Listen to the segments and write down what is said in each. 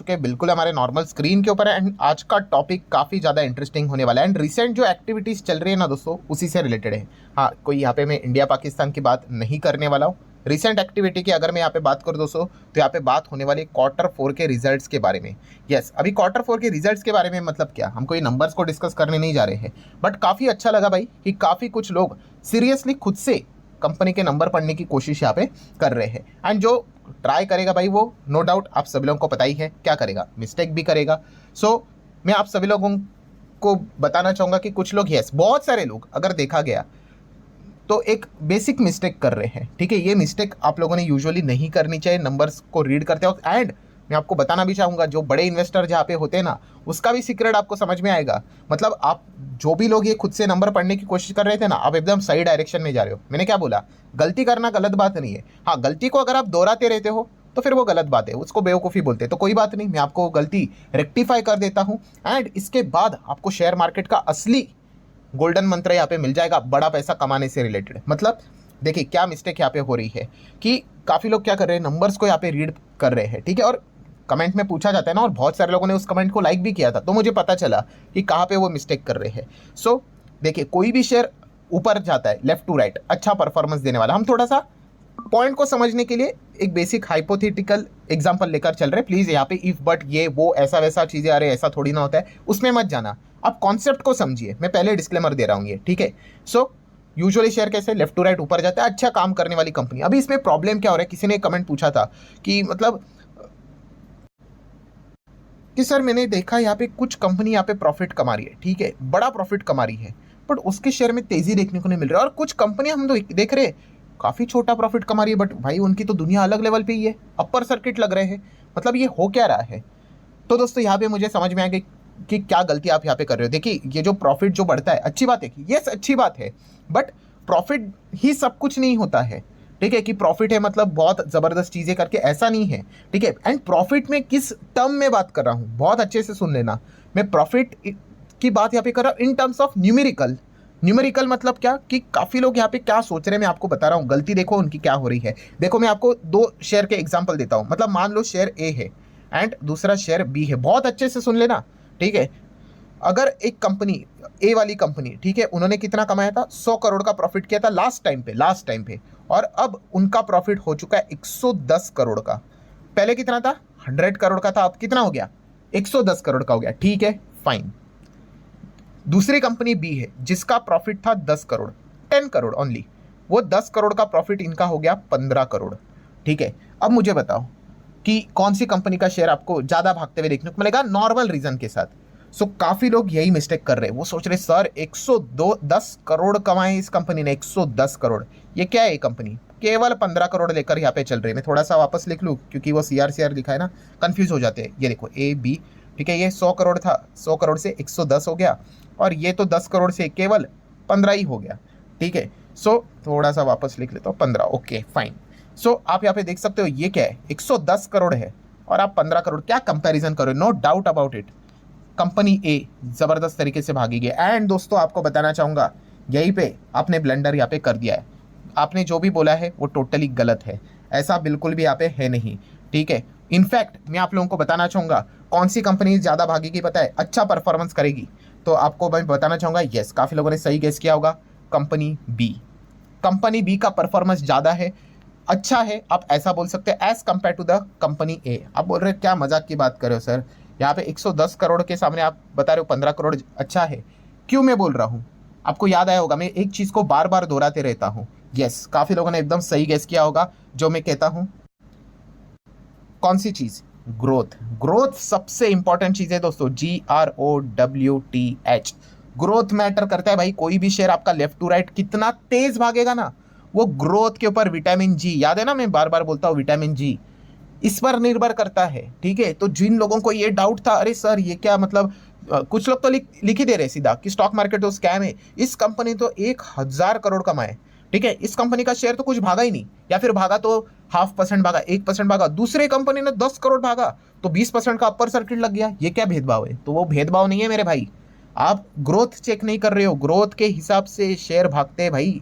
चुके हैं बिल्कुल हमारे नॉर्मल स्क्रीन के ऊपर है। एंड आज का टॉपिक काफ़ी ज़्यादा इंटरेस्टिंग होने वाला है। एंड रिसेंट जो एक्टिविटीज़ चल रही है ना दोस्तों, उसी से रिलेटेड है। हाँ, कोई यहाँ पे मैं इंडिया पाकिस्तान की बात नहीं करने वाला हूँ। रिसेंट एक्टिविटी की अगर मैं यहाँ पे बात करूँ दोस्तों, तो यहाँ पे बात होने वाली Q4 के रिजल्ट्स के बारे में। यस, अभी Q4 के रिजल्ट्स के बारे में मतलब क्या, हम कोई नंबर्स को डिस्कस करने नहीं जा रहे हैं, बट काफ़ी अच्छा लगा भाई कि काफ़ी कुछ लोग सीरियसली खुद से कंपनी के नंबर पढ़ने की कोशिश यहाँ पे कर रहे हैं। एंड जो ट्राई करेगा भाई, वो नो डाउट आप सभी लोगों को पता ही है क्या करेगा, मिस्टेक भी करेगा। सो मैं आप सभी लोगों को बताना चाहूँगा कि कुछ लोग, यस बहुत सारे लोग अगर देखा गया तो एक बेसिक मिस्टेक कर रहे हैं। ठीक है, ये मिस्टेक आप लोगों ने यूजुअली नहीं करनी चाहिए नंबर्स को रीड करते वक्त। एंड मैं आपको बताना भी चाहूँगा, जो बड़े इन्वेस्टर जहाँ पे होते हैं ना, उसका भी सीक्रेट आपको समझ में आएगा। मतलब आप जो भी लोग ये खुद से नंबर पढ़ने की कोशिश कर रहे थे ना, आप एकदम सही डायरेक्शन में जा रहे हो। मैंने क्या बोला, गलती करना गलत बात नहीं है। हाँ, गलती को अगर आप दोहराते रहते हो तो फिर वो गलत बात है, उसको बेवकूफ़ी बोलते हैं। तो कोई बात नहीं, मैं आपको गलती रेक्टिफाई कर देता हूँ। एंड इसके बाद आपको शेयर मार्केट का असली गोल्डन मंत्र यहाँ पे मिल जाएगा, बड़ा पैसा कमाने से रिलेटेड। मतलब देखिए क्या मिस्टेक यहाँ पे हो रही है कि काफ़ी लोग क्या कर रहे हैं, नंबर्स को यहाँ पे रीड कर रहे हैं। ठीक है, और कमेंट में पूछा जाता है ना, और बहुत सारे लोगों ने उस कमेंट को लाइक भी किया था, तो मुझे पता चला कि कहाँ पे वो मिस्टेक कर रहे हैं। सो देखिए, कोई भी शेयर ऊपर जाता है लेफ्ट टू राइट, अच्छा परफॉर्मेंस देने वाला, हम थोड़ा सा पॉइंट को समझने के लिए एक बेसिक हाइपोथेटिकल एग्जांपल लेकर चल रहे हैं। प्लीज़ यहाँ पे इफ बट ये वो ऐसा वैसा चीज़ें आ रही है, ऐसा थोड़ी ना होता है, उसमें मत जाना। आप कॉन्सेप्ट को समझिए, मैं पहले डिस्क्लेमर दे रहा हूँ ये, ठीक है। सो यूजुअली शेयर कैसे लेफ्ट टू राइट ऊपर जाता है, अच्छा काम करने वाली कंपनी। अभी इसमें प्रॉब्लम क्या हो रहा है, किसी ने कमेंट पूछा था कि मतलब कि सर मैंने देखा यहाँ पे कुछ कंपनी यहाँ पे प्रॉफिट कमा रही है, ठीक है, बड़ा प्रॉफिट कमा रही है, बट उसके शेयर में तेजी देखने को नहीं मिल रहा है। और कुछ कंपनियां हम तो देख रहे हैं काफ़ी छोटा प्रॉफिट कमा रही है, बट भाई उनकी तो दुनिया अलग लेवल पे ही है, अपर सर्किट लग रहे हैं। मतलब ये हो क्या रहा है। तो दोस्तों यहाँ पे मुझे समझ में आ गई कि क्या गलती आप यहाँ पे कर रहे हो। देखिए, ये जो प्रॉफिट जो बढ़ता है, अच्छी बात है, यस अच्छी बात है, बट प्रॉफिट ही सब कुछ नहीं होता है। ठीक है, कि प्रॉफिट है मतलब बहुत ज़बरदस्त चीज़ें करके, ऐसा नहीं है। ठीक है, एंड प्रॉफिट में किस टर्म में बात कर रहा हूँ, बहुत अच्छे से सुन लेना। मैं प्रॉफिट की बात यहाँ पे कर रहा हूँ in terms of numerical. Numerical मतलब क्या, कि काफ़ी लोग यहाँ पे क्या सोच रहे हैं, मैं आपको बता रहा हूँ, गलती देखो उनकी क्या हो रही है। देखो मैं आपको दो शेयर के एग्जाम्पल देता हूँ। मतलब मान लो शेयर ए है एंड दूसरा शेयर बी है, बहुत अच्छे से सुन लेना। ठीक है, अगर एक कंपनी, ए वाली कंपनी, ठीक है, उन्होंने कितना कमाया था, 100 करोड़ का प्रॉफिट किया था लास्ट टाइम पे, और अब उनका प्रॉफिट हो चुका है 110 करोड़ का। पहले कितना था, 100 करोड़ का था, अब कितना हो गया, 110 करोड़ का हो गया। ठीक है, फाइन। दूसरी कंपनी बी है जिसका प्रॉफिट था 10 करोड़, 10 करोड़ ओनली, वो 10 करोड़ का प्रॉफिट इनका हो गया 15 करोड़। ठीक है, अब मुझे बताओ कि कौन सी कंपनी का शेयर आपको ज़्यादा भागते हुए देखने को मिलेगा नॉर्मल रीजन के साथ। सो काफ़ी लोग यही मिस्टेक कर रहे हैं, वो सोच रहे सर 110 करोड़ कमाए इस कंपनी ने, 110 करोड़, ये क्या है, ये कंपनी केवल 15 करोड़ लेकर यहाँ पे चल रही है। मैं थोड़ा सा वापस लिख लूँ क्योंकि वो CR लिखा है ना, कंफ्यूज हो जाते हैं। ये देखो ए बी, ठीक है, ये 100 करोड़ था, 100 करोड़ से 110 हो गया, और ये तो 10 करोड़ से केवल 15 ही हो गया। ठीक है, सो थोड़ा सा वापस लिख लेता हूँ, 15, ओके फाइन। सो आप यहाँ पे देख सकते हो ये क्या है, 110 करोड़ है और आप 15 करोड़, क्या कंपैरिजन करो, no doubt about it, company A ज़बरदस्त तरीके से भागेगी। एंड दोस्तों आपको बताना चाहूँगा, यहीं पे आपने ब्लंडर यहाँ पे कर दिया है। आपने जो भी बोला है वो टोटली गलत है, ऐसा बिल्कुल भी यहाँ पे है नहीं। ठीक है, इनफैक्ट मैं आप लोगों को बताना चाहूँगा कौन सी कंपनी ज़्यादा भागेगी पता है, अच्छा परफॉर्मेंस करेगी, तो आपको मैं बताना चाहूँगा, यस काफ़ी लोगों ने सही गेस किया होगा, कंपनी बी। कंपनी बी का परफॉर्मेंस ज़्यादा है, अच्छा है, आप ऐसा बोल सकते हैं as compare to the company A. आप बोल रहे हैं क्या मजाक की बात कर रहे हो सर, यहाँ पे 110 करोड़ के सामने आप बता रहे हो 15 करोड़ अच्छा है। क्यों मैं बोल रहा हूँ, आपको याद आया होगा, मैं एक चीज़ को बार बार दोहराते रहता हूँ। यस, काफ़ी लोगों ने एकदम सही गेस किया होगा जो मैं कहता हूँ। कौन सी चीज़, ग्रोथ। ग्रोथ सबसे इंपॉर्टेंट चीज़ है दोस्तों, GROWTH। ग्रोथ मैटर करता है भाई। कोई भी शेयर आपका लेफ्ट टू राइट कितना तेज भागेगा ना, वो ग्रोथ के ऊपर विटामिन जी, याद है ना, मैं बार बार बोलता हूँ विटामिन जी, इस पर निर्भर करता है। ठीक है, तो जिन लोगों को ये डाउट था, अरे सर ये क्या मतलब, कुछ लोग तो लिख ही दे रहे सीधा कि स्टॉक मार्केट तो स्कैम है, इस कंपनी तो 1000 करोड़ कमाए। ठीक है, इस कंपनी का शेयर तो कुछ भागा ही नहीं, या फिर भागा तो 0.5% भागा, 1% भागा, दूसरे कंपनी ने 10 करोड़ भागा तो 20% का अपर सर्किट लग गया। ये क्या भेदभाव है, तो वो भेदभाव नहीं है मेरे भाई, आप ग्रोथ चेक नहीं कर रहे हो, ग्रोथ के हिसाब से शेयर भागते हैं भाई,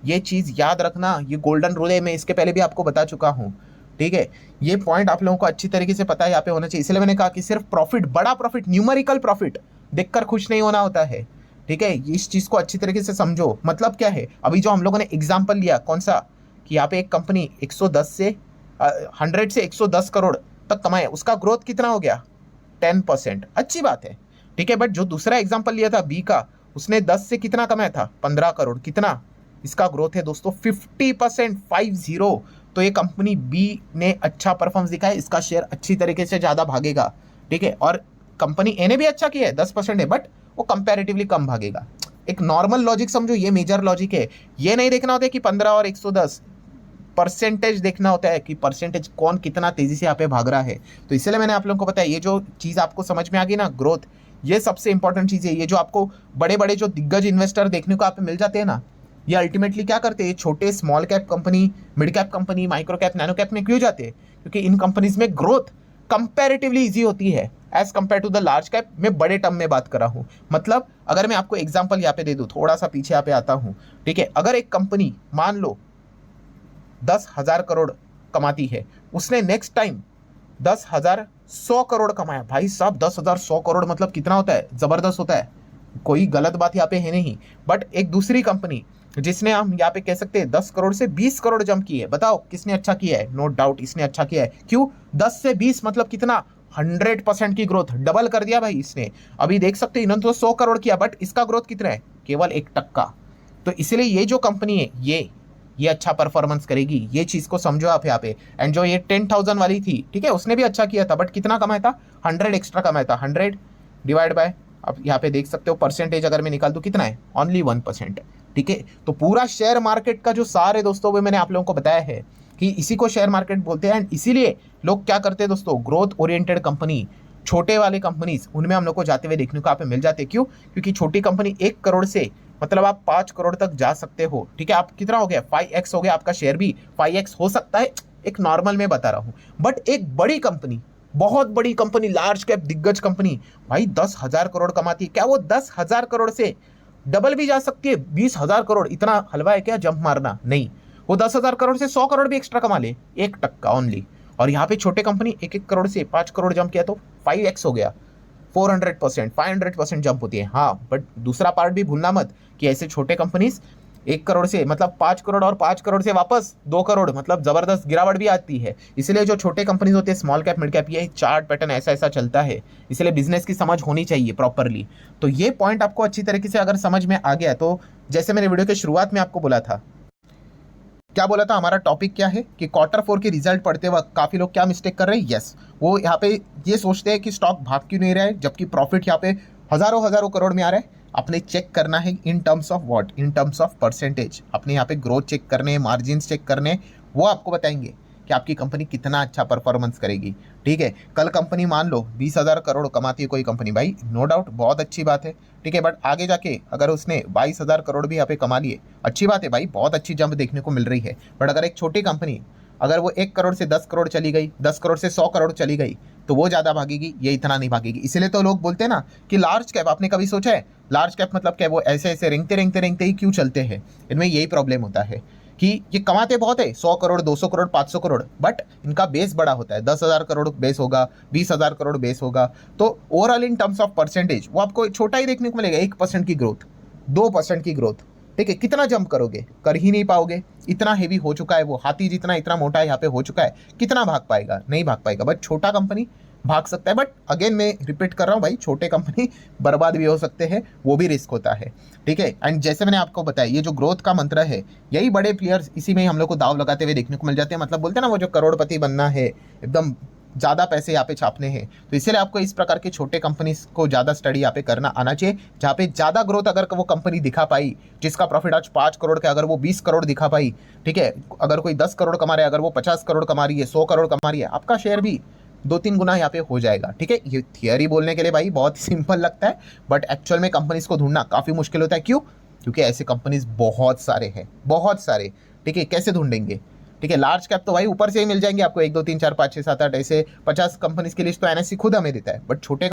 ये चीज़ याद रखना, ये गोल्डन रूल है, मैं इसके पहले भी आपको बता चुका हूँ। ठीक है, ये पॉइंट आप लोगों को अच्छी तरीके से पता है यहाँ पे होना चाहिए। इसलिए मैंने कहा कि सिर्फ प्रॉफिट, बड़ा प्रॉफिट, न्यूमेरिकल प्रॉफिट देखकर खुश नहीं होना होता है। ठीक है, इस चीज को अच्छी तरीके से समझो। मतलब क्या है, अभी जो हम लोगों ने एग्जाम्पल लिया कौन सा, कि यहाँ पे एक कंपनी 110 से 100 से 110 करोड़ तक कमाए, उसका ग्रोथ कितना हो गया, 10%, अच्छी बात है। ठीक है, बट जो दूसरा एग्जाम्पल लिया था बी का, उसने 10 से कितना कमाया था, 15 करोड़, कितना इसका ग्रोथ है दोस्तों, 50%, 50। तो ये कंपनी बी ने अच्छा परफॉर्मेंस दिखा है, इसका शेयर अच्छी तरीके से ज़्यादा भागेगा। ठीक है, और कंपनी ए ने भी अच्छा किया है, 10% है, बट वो कंपैरेटिवली कम भागेगा। एक नॉर्मल लॉजिक समझो, ये मेजर लॉजिक है। ये नहीं देखना होता है कि 15 और 110, परसेंटेज देखना होता है कि परसेंटेज कौन कितना तेजी से यहाँ पे भाग रहा है। तो इसलिए मैंने आप लोगों को बताया, ये जो चीज़ आपको समझ में आ गई ना, ग्रोथ, ये सबसे इंपॉर्टेंट चीज़ है। ये जो आपको बड़े बड़े जो दिग्गज इन्वेस्टर देखने को आप मिल जाते हैं ना, ये अल्टीमेटली क्या करते हैं, छोटे small cap company, mid cap company, micro cap, nano cap में क्यों जाते हैं, क्योंकि इन कंपनीज में ग्रोथ कंपैरेटिवली इजी होती है as compare to the large cap. में बड़े टर्म में बात कर रहा हूँ। मतलब अगर मैं आपको एग्जांपल यहाँ पे दे दूँ, थोड़ा सा पीछे यहाँ पे आता हूँ। ठीक है, अगर एक कंपनी मान लो 10,000 करोड़ कमाती है, उसने नेक्स्ट टाइम 10,000 100 करोड़ कमाया, भाई साहब 10,000 100 करोड़ मतलब कितना होता है, जबरदस्त होता है, कोई गलत बात यहाँ पे है नहीं। बट एक दूसरी कंपनी जिसने हम यहाँ पे कह सकते हैं 10 करोड़ से 20 करोड़ जंप की है, बताओ किसने अच्छा किया है, नो डाउट इसने अच्छा किया है। क्यों, 10 से 20 मतलब कितना, 100% की ग्रोथ, डबल कर दिया भाई इसने। अभी देख सकते हैं इन्होंने तो 100 करोड़ किया, बट इसका ग्रोथ कितना है, केवल 1%। तो इसलिए ये जो कंपनी है ये अच्छा परफॉर्मेंस करेगी, ये चीज को समझो आप यहाँ पे। एंड जो ये 10,000 वाली थी, ठीक है, उसने भी अच्छा किया था, बट कितना कमाया था, 100 एक्स्ट्रा कमाया था। 100 डिवाइड बाय, अब यहाँ पे देख सकते हो परसेंटेज अगर मैं निकाल दूं कितना है, ओनली 1%। ठीक है, तो पूरा शेयर मार्केट का जो सार है दोस्तों, वो मैंने आप लोगों को बताया है कि इसी को शेयर मार्केट बोलते हैं। एंड इसीलिए लोग क्या करते हैं दोस्तों, ग्रोथ ओरिएंटेड कंपनी, छोटे वाले कंपनीज, उनमें हम लोग को जाते हुए देखने को आप मिल जाते हैं। क्यों, क्योंकि छोटी कंपनी 1 करोड़ से मतलब आप 5 करोड़ तक जा सकते हो। ठीक है, आप कितना हो गया, 5x हो गया, आपका शेयर भी 5x हो सकता है, एक नॉर्मल में बता रहा हूं। बट एक बड़ी कंपनी, बहुत बड़ी कंपनी, लार्ज कैप दिग्गज कंपनी, भाई 10,000 करोड़ कमाती है, क्या वो 10,000 करोड़ से डबल भी जा सकती है, 20,000 करोड़? इतना हलवा है क्या जंप मारना? नहीं, वो 10,000 करोड़ से 100 करोड़ भी एक्स्ट्रा कमा ले, 1% ओनली। और यहाँ पे छोटे कंपनी 1-1 करोड़ से 5 करोड़ जंप किया तो 5x हो गया, 400%, 500% जंप होती है। हाँ, बट दूसरा पार्ट भी भूलना मत कि ऐसे छोटे कंपनीज 1 करोड़ से मतलब 5 करोड़, और 5 करोड़ से वापस 2 करोड़, मतलब जबरदस्त गिरावट भी आती है। इसलिए जो छोटे कंपनीज होते हैं, स्मॉल कैप, मिड कैप, ये चार्ट पैटर्न ऐसा ऐसा चलता है। इसलिए बिजनेस की समझ होनी चाहिए प्रॉपरली। तो ये पॉइंट आपको अच्छी तरीके से अगर समझ में आ गया, तो जैसे मैंने वीडियो के शुरुआत में आपको बोला था, क्या बोला था, हमारा टॉपिक क्या है कि Q4 के रिजल्ट पढ़ते वक्त काफ़ी लोग क्या मिस्टेक कर रहे हैं। यस, वो यहाँ पे ये सोचते हैं कि स्टॉक भाग क्यों नहीं रहा है, जबकि प्रॉफिट यहाँ पे हज़ारों हज़ारों करोड़ में आ रहा है। आपने चेक करना है in terms of what, in terms of percentage. अपने यहाँ पे ग्रोथ चेक करने, मार्जिन चेक करने, वो आपको बताएंगे कि आपकी कंपनी कितना अच्छा परफॉर्मेंस करेगी। ठीक है, कल कंपनी मान लो 20,000 करोड़ कमाती है कोई कंपनी, भाई नो डाउट बहुत अच्छी बात है। ठीक है, बट आगे जाके अगर उसने 22,000 करोड़ भी यहाँ पे कमा लिए, अच्छी बात है भाई, बहुत अच्छी जंप देखने को मिल रही है। बट अगर एक छोटी कंपनी, अगर वो 1 करोड़ से 10 करोड़ चली गई, 10 करोड़ से 100 करोड़ चली गई, तो वो ज़्यादा भागेगी, ये इतना नहीं भागेगी। इसलिए तो लोग बोलते हैं ना कि लार्ज कैप, आपने कभी सोचा है लार्ज कैप मतलब क्या, वो ऐसे ऐसे रेंगते रेंगते रेंगते ही क्यों चलते हैं? इनमें यही प्रॉब्लम होता है कि ये कमाते बहुत है, 100 करोड़, 200 करोड़, 500 करोड़, बट इनका बेस बड़ा होता है, 10,000 करोड़ बेस होगा, 20,000 करोड़ बेस होगा। तो overall in terms of percentage वो आपको छोटा ही देखने को मिलेगा, 1% की ग्रोथ, 2% की ग्रोथ। ठीक है, कितना जंप करोगे, कर ही नहीं पाओगे। इतना हेवी हो चुका है वो, हाथी जितना इतना मोटा यहाँ पे हो चुका है, कितना भाग पाएगा, नहीं भाग पाएगा। बट छोटा कंपनी भाग सकता है। बट अगेन मैं रिपीट कर रहा हूँ भाई, छोटे कंपनी बर्बाद भी हो सकते हैं, वो भी रिस्क होता है। ठीक है, एंड जैसे मैंने आपको बताया, ये जो ग्रोथ का मंत्र है, यही बड़े प्लेयर्स इसी में हम लोग को दाव लगाते हुए देखने को मिल जाते हैं। मतलब बोलते हैं ना, वो जो करोड़पति बनना है, एकदम ज़्यादा पैसे यहाँ पे छापने हैं, तो इसलिए आपको इस प्रकार के छोटे कंपनीज को ज़्यादा स्टडी यहाँ पे करना आना चाहिए, जहाँ पे ज़्यादा ग्रोथ अगर वो कंपनी दिखा पाई, जिसका प्रॉफिट आज 5 करोड़ का, अगर वो 20 करोड़ दिखा पाई, ठीक है, अगर कोई 10 करोड़ कमा रहा है, अगर वो 50 करोड़ कमा रही है, 100 करोड़ कमा रही है, आपका शेयर भी 2-3 गुना यहाँ पे हो जाएगा। ठीक है, ये थियरी बोलने के लिए भाई बहुत सिंपल लगता है, बट एक्चुअल में कंपनीज को ढूंढना काफ़ी मुश्किल होता है। क्यों? क्योंकि ऐसे कंपनीज बहुत सारे हैं, बहुत सारे। ठीक है, कैसे ढूंढेंगे? ठीक है, लार्ज कैप तो भाई ऊपर से ही मिल जाएंगे आपको, 1 2 3 4 5 6 7 8 ऐसे 50 कंपनीज की लिस्ट तो एनएससी खुद हमें देता है, बट छोटे